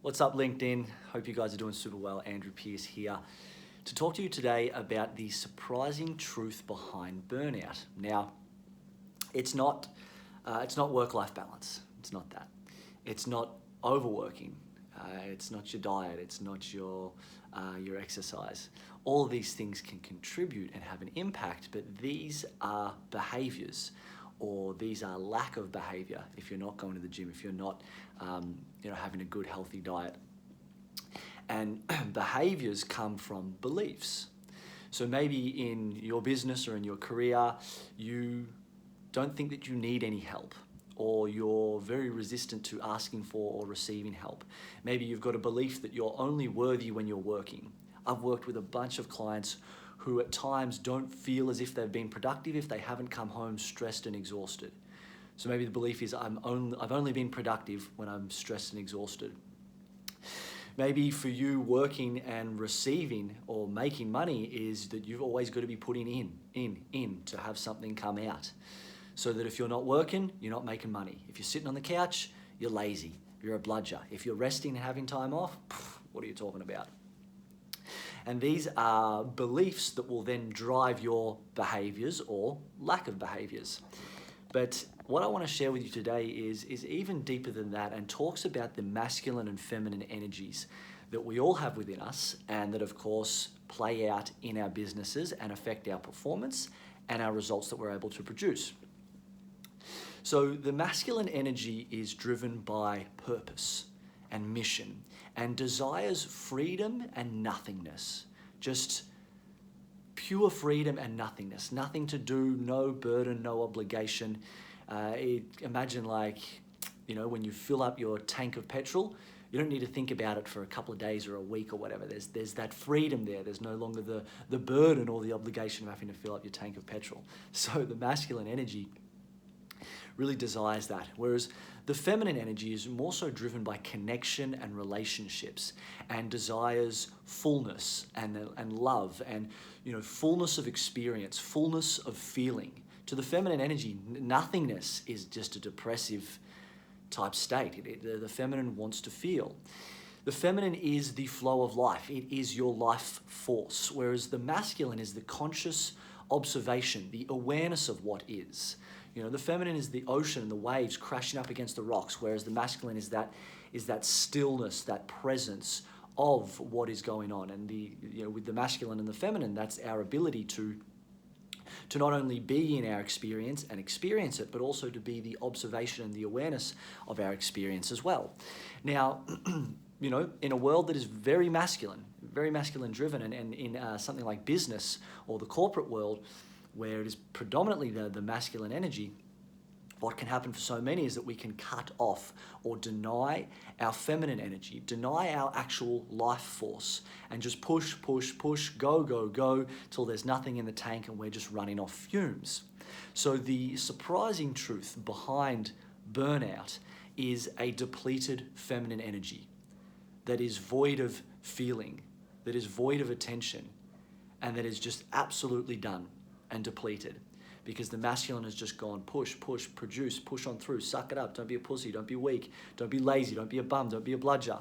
What's up, LinkedIn? Hope you guys are doing super well. Andrew Pierce here to talk to you today about the surprising truth behind burnout. Now, it's not work-life balance. It's not that. It's not overworking. It's not your diet. It's not your exercise. All of these things can contribute and have an impact, but these are behaviors, or these are lack of behavior if you're not going to the gym, if you're not having a good healthy diet. And behaviors come from beliefs. So maybe in your business or in your career, you don't think that you need any help, or you're very resistant to asking for or receiving help. Maybe you've got a belief that you're only worthy when you're working. I've worked with a bunch of clients who at times don't feel as if they've been productive if they haven't come home stressed and exhausted. So maybe the belief is I've only been productive when I'm stressed and exhausted. Maybe for you, working and receiving or making money is that you've always got to be putting in to have something come out. So that if you're not working, you're not making money. If you're sitting on the couch, you're lazy, you're a bludger. If you're resting and having time off, what are you talking about? And these are beliefs that will then drive your behaviors or lack of behaviors. But what I want to share with you today is even deeper than that, and talks about the masculine and feminine energies that we all have within us, and that of course play out in our businesses and affect our performance and our results that we're able to produce. So the masculine energy is driven by purpose and mission, and desires freedom and nothingness. Just pure freedom and nothingness. Nothing to do, no burden, no obligation. Imagine when you fill up your tank of petrol, you don't need to think about it for a couple of days or a week or whatever. There's that freedom there. There's no longer the burden or the obligation of having to fill up your tank of petrol. So the masculine energy really desires that. Whereas the feminine energy is more so driven by connection and relationships, and desires fullness and love and fullness of experience, fullness of feeling. To the feminine energy, nothingness is just a depressive type state. The feminine wants to feel. The feminine is the flow of life. It is your life force, whereas the masculine is the conscious observation, the awareness of what is. The feminine is the ocean and the waves crashing up against the rocks, whereas the masculine is that stillness, that presence of what is going on. And with the masculine and the feminine, that's our ability to not only be in our experience and experience it, but also to be the observation and the awareness of our experience as well. Now, in a world that is very masculine driven, and in something like business or the corporate world, where it is predominantly the masculine energy, what can happen for so many is that we can cut off or deny our feminine energy, deny our actual life force, and just push, go, till there's nothing in the tank and we're just running off fumes. So the surprising truth behind burnout is a depleted feminine energy that is void of feeling, that is void of attention, and that is just absolutely done and depleted, because the masculine has just gone push, produce, push on through, suck it up, don't be a pussy, don't be weak, don't be lazy, don't be a bum, don't be a bludger,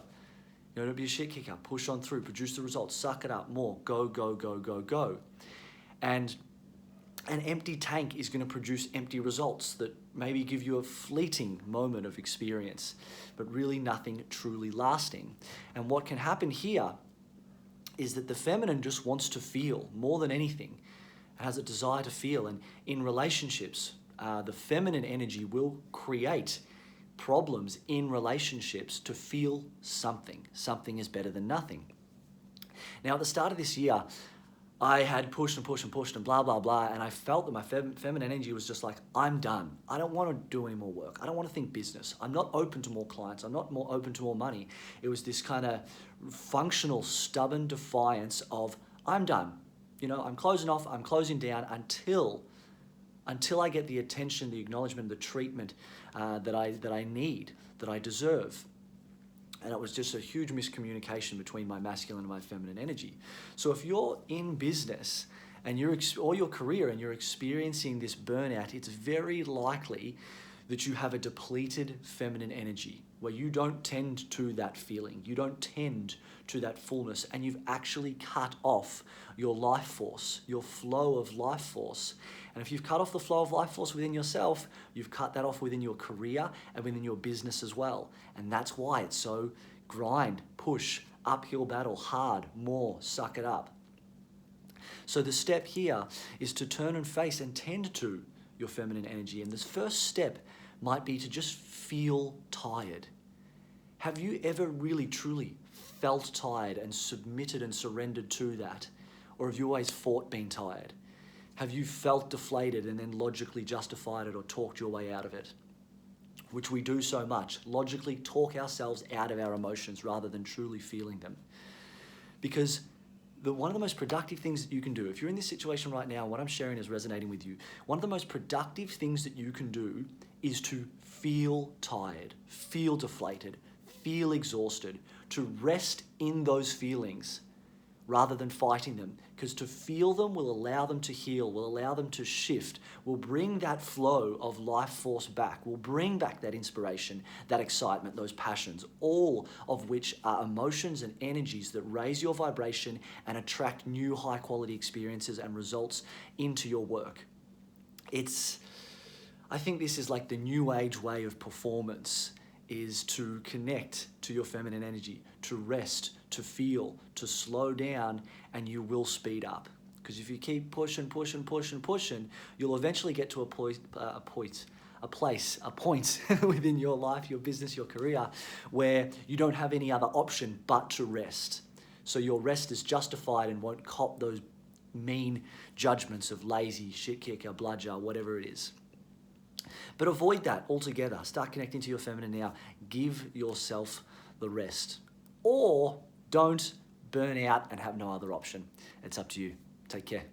don't be a shit kicker, push on through, produce the results, suck it up, more, go. And an empty tank is going to produce empty results that maybe give you a fleeting moment of experience, but really nothing truly lasting. And what can happen here is that the feminine just wants to feel more than anything. It has a desire to feel, and in relationships, the feminine energy will create problems in relationships to feel something. Something is better than nothing. Now, at the start of this year, I had pushed and blah, and I felt that my feminine energy was just like, I'm done. I don't want to do any more work. I don't want to think business. I'm not open to more clients. I'm not more open to more money. It was this kind of functional, stubborn defiance of, I'm done. I'm closing off, I'm closing down until I get the attention, the acknowledgement, the treatment that I need, that I deserve. And it was just a huge miscommunication between my masculine and my feminine energy. So if you're in business and or your career and you're experiencing this burnout, it's very likely that you have a depleted feminine energy, where you don't tend to that feeling, you don't tend to that fullness, and you've actually cut off your life force, your flow of life force. And if you've cut off the flow of life force within yourself, you've cut that off within your career and within your business as well. And that's why it's so grind, push, uphill battle, hard, more, suck it up. So the step here is to turn and face and tend to your feminine energy. And this first step might be to just feel tired. Have you ever really, truly felt tired and submitted and surrendered to that? Or have you always fought being tired? Have you felt deflated and then logically justified it or talked your way out of it? Which we do so much. Logically talk ourselves out of our emotions rather than truly feeling them. Because one of the most productive things that you can do, if you're in this situation right now, what I'm sharing is resonating with you, one of the most productive things that you can do is to feel tired, feel deflated, feel exhausted, to rest in those feelings rather than fighting them. Because to feel them will allow them to heal, will allow them to shift, will bring that flow of life force back, will bring back that inspiration, that excitement, those passions, all of which are emotions and energies that raise your vibration and attract new high quality experiences and results into your work. I think this is like the new age way of performance, is to connect to your feminine energy, to rest, to feel, to slow down, and you will speed up. Because if you keep pushing, you'll eventually get to a point within your life, your business, your career, where you don't have any other option but to rest. So your rest is justified and won't cop those mean judgments of lazy, shit kicker, bludger, whatever it is. But avoid that altogether. Start connecting to your feminine now. Give yourself the rest. Or don't burn out and have no other option. It's up to you. Take care.